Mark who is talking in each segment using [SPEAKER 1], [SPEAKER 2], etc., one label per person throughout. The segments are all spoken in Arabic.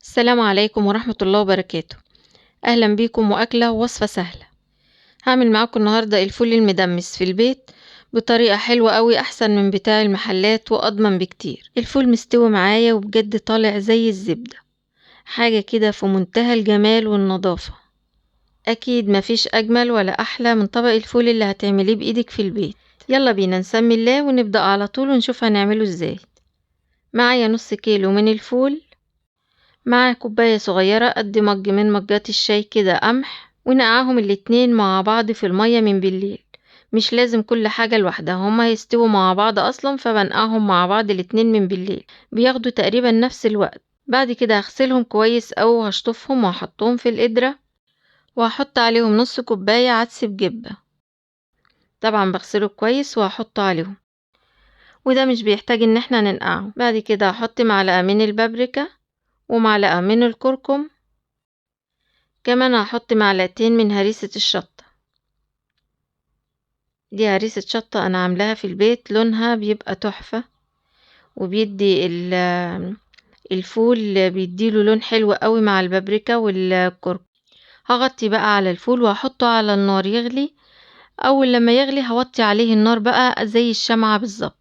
[SPEAKER 1] السلام عليكم ورحمة الله وبركاته. أهلا بيكم وأكلة ووصفة سهلة. هعمل معاكم النهاردة الفول المدمس في البيت بطريقة حلوة قوي، أحسن من بتاع المحلات وأضمن بكتير. الفول مستوي معايا وبجد طالع زي الزبدة، حاجة كده في منتهى الجمال والنظافة. أكيد مفيش أجمل ولا أحلى من طبق الفول اللي هتعمليه بإيدك في البيت. يلا بينا نسمي الله ونبدأ على طول ونشوف هنعمله ازاي. معايا نص كيلو من الفول، مع كوباية صغيرة قد مج من مجات الشاي كده قمح، ونقعهم الاتنين مع بعض في المية من بالليل. مش لازم كل حاجة لوحدها، هما هيستووا مع بعض أصلا، فبنقعهم مع بعض الاتنين من بالليل، بياخدوا تقريبا نفس الوقت. بعد كده هغسلهم كويس أو هشطفهم وهحطهم في القدرة، وهحط عليهم نص كوباية عدس بجبة. طبعا بغسله كويس وهحطه عليهم، وده مش بيحتاج ان احنا ننقعه. بعد كده هحط معلقة من البابريكا ومعلقة من الكركم، كمان هحط معلقتين من هريسة الشطة. دي هريسة شطة أنا عاملاها في البيت، لونها بيبقى تحفة وبيدي الفول بيديله لون حلو قوي مع البابريكا والكركم. هغطي بقى على الفول وهحطه على النار يغلي. أول لما يغلي هوطي عليه النار بقى زي الشمعة بالظبط.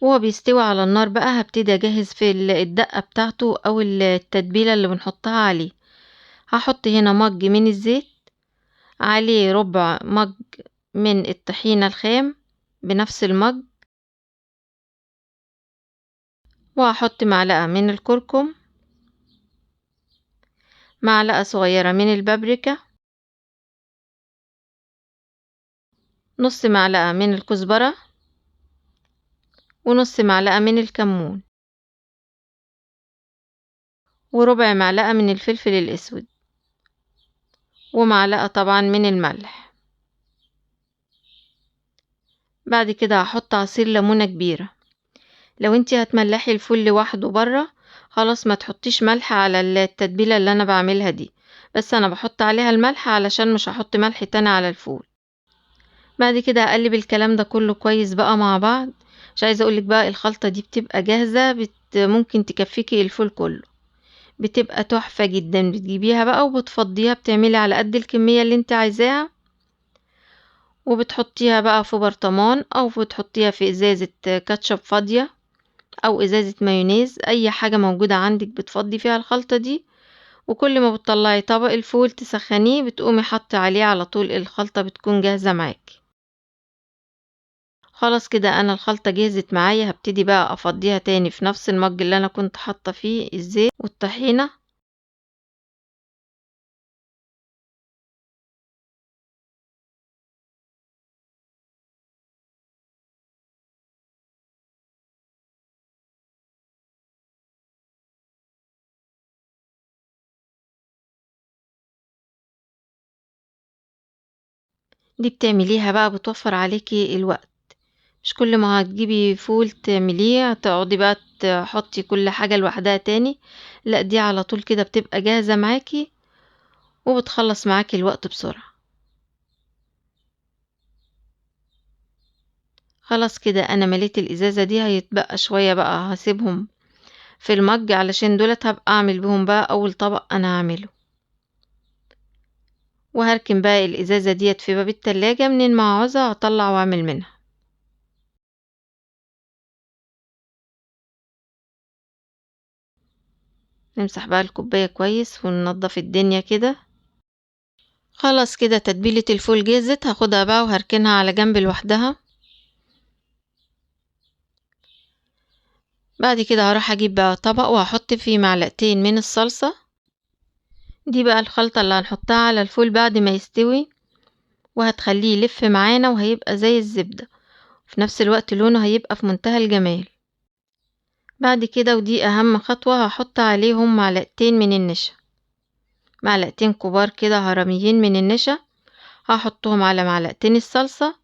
[SPEAKER 1] وهو بيستوي على النار بقى هبتدي أجهز في الدقة بتاعته أو التتبيلة اللي بنحطها عليه. هحط هنا مج من الزيت، عليه ربع مج من الطحينة الخام بنفس المج، وهحط معلقة من الكركم، معلقة صغيرة من البابريكا، نص معلقة من الكزبرة، ونص معلقة من الكمون، وربع معلقة من الفلفل الأسود، ومعلقة طبعا من الملح. بعد كده هحط عصير ليمونة كبيرة. لو انتي هتملحي الفول لوحده برا، خلاص ما تحطيش ملح على التتبيلة اللي انا بعملها دي، بس انا بحط عليها الملح علشان مش هحط ملح تاني على الفول. بعد كده هقلب الكلام ده كله كويس بقى مع بعض. مش عايزه اقولك بقى الخلطه دي بتبقى جاهزه، ممكن تكفيكي الفول كله، بتبقى تحفه جدا. بتجيبيها بقى وبتفضيها، بتعملي على قد الكميه اللي انت عايزاها، وبتحطيها بقى في برطمان او بتحطيها في ازازه كاتشب فاضيه او ازازه مايونيز، اي حاجه موجوده عندك بتفضي فيها الخلطه دي. وكل ما بتطلعي طبق الفول تسخنيه بتقومي حطي عليه على طول، الخلطه بتكون جاهزه معاكي. خلاص كده انا الخلطة جهزت معايا، هبتدي بقى افضيها تاني في نفس المج اللي انا كنت حاطة فيه الزيت والطحينة. دي بتعمليها بقى بتوفر عليكي الوقت، مش كل ما هتجيبي فول تعمليه تقعدي بقى تحطي كل حاجة لوحدها تاني. لا، دي على طول كده بتبقى جاهزة معاكي وبتخلص معاكي الوقت بسرعة. خلاص كده انا مليت الازازة دي، هيتبقى شوية بقى هسيبهم في المج علشان دولت هبقى اعمل بهم بقى اول طبق انا هعمله. وهركن بقى الازازة ديت في باب التلاجة، منين ما عاوزة هطلع واعمل منها. نمسح بقى الكوباية كويس وننضف الدنيا كده. خلاص كده تتبيلة الفول جهزت، هاخدها بقى وهركنها على جنب لوحدها. بعد كده هروح اجيب بقى طبق وهحط فيه معلقتين من الصلصة. دي بقى الخلطة اللي هنحطها على الفول بعد ما يستوي، وهتخليه يلف معانا وهيبقى زي الزبدة، في نفس الوقت لونه هيبقى في منتهى الجمال. بعد كده ودي اهم خطوة، هحط عليهم معلقتين من النشا، معلقتين كبار كده هرميين من النشا، هحطهم على معلقتين الصلصة،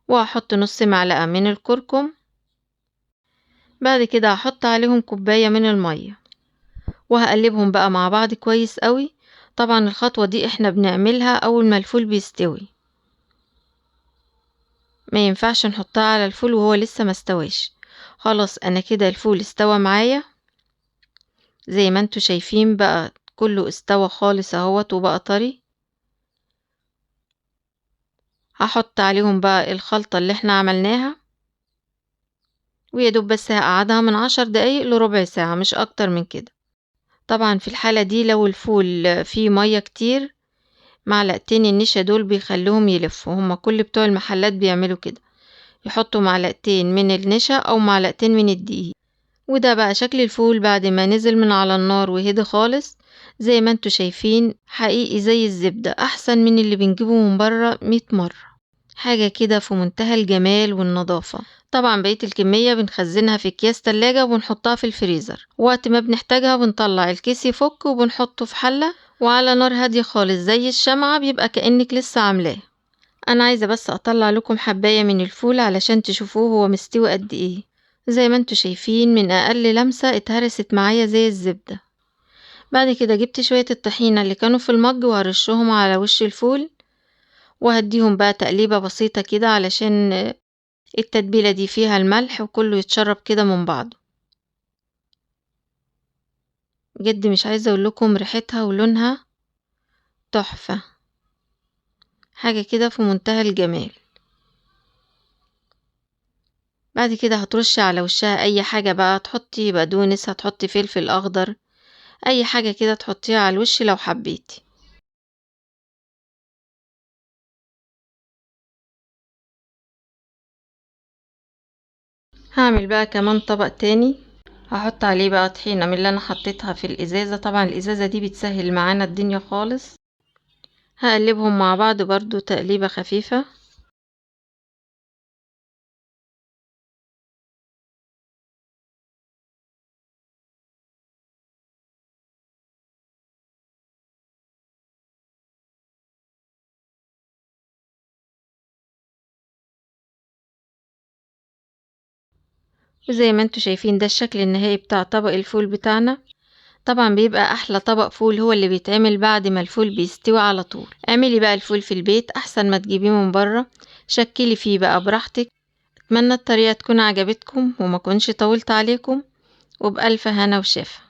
[SPEAKER 1] وهحط نص معلقة من الكركم. بعد كده هحط عليهم كوباية من المية، وهقلبهم بقى مع بعض كويس قوي. طبعا الخطوة دي احنا بنعملها اول ما الفول بيستوي، ما ينفعش نحطها على الفول وهو لسه ما استواش. خلاص انا كده الفول استوى معايا، زي ما انتوا شايفين بقى كله استوى خالص اهوت وبقى طري. هحط عليهم بقى الخلطة اللي احنا عملناها، ويدوب بس هقعدها من 10 دقايق لربع ساعة، مش اكتر من كده. طبعا في الحالة دي لو الفول فيه مية كتير، معلقتين النشا دول بيخلوهم يلفوا، هما كل بتوع المحلات بيعملوا كده، يحطوا معلقتين من النشا او معلقتين من الدقيق. وده بقى شكل الفول بعد ما نزل من على النار وهدي خالص. زي ما انتوا شايفين حقيقي زي الزبدة، احسن من اللي بنجيبه من بره 100 مرة. حاجة كده في منتهى الجمال والنظافة. طبعا بقية الكمية بنخزنها في اكياس تلاجة وبنحطها في الفريزر، وقت ما بنحتاجها بنطلع الكيس يفك وبنحطه في حلة وعلى نار هادية خالص زي الشمعة، بيبقى كأنك لسه عاملاه. انا عايزة بس اطلع لكم حباية من الفول علشان تشوفوه هو مستوي قد ايه. زي ما انتوا شايفين من اقل لمسة اتهرست معايا زي الزبدة. بعد كده جبت شوية الطحينة اللي كانوا في المج وهرشهم على وش الفول، وهديهم بقى تقليبة بسيطة كده علشان التتبيلة دي فيها الملح وكله يتشرب كده من بعضه. بجد مش عايزة اقول لكم ريحتها ولونها تحفة، حاجة كده في منتهى الجمال. بعد كده هترش على وشها اي حاجة بقى، تحطي بقدونس، هتحطي فلفل اخضر، اي حاجة كده تحطيها على الوش لو حبيتي. هعمل بقى كمان طبق تاني، هحط عليه بقى طحينة من اللي انا حطيتها في الازازة، طبعا الازازة دي بتسهل معانا الدنيا خالص. هقلبهم مع بعض برضو تقليبة خفيفة. وزي ما انتوا شايفين ده الشكل النهائي بتاع طبق الفول بتاعنا. طبعا بيبقى احلى طبق فول هو اللي بيتعمل بعد ما الفول بيستوي على طول. اعملي بقى الفول في البيت احسن ما تجيبيه من بره، شكلي فيه بقى براحتك. اتمنى الطريقة تكون عجبتكم وما كنش طولت عليكم، وبألف هنا وشفا.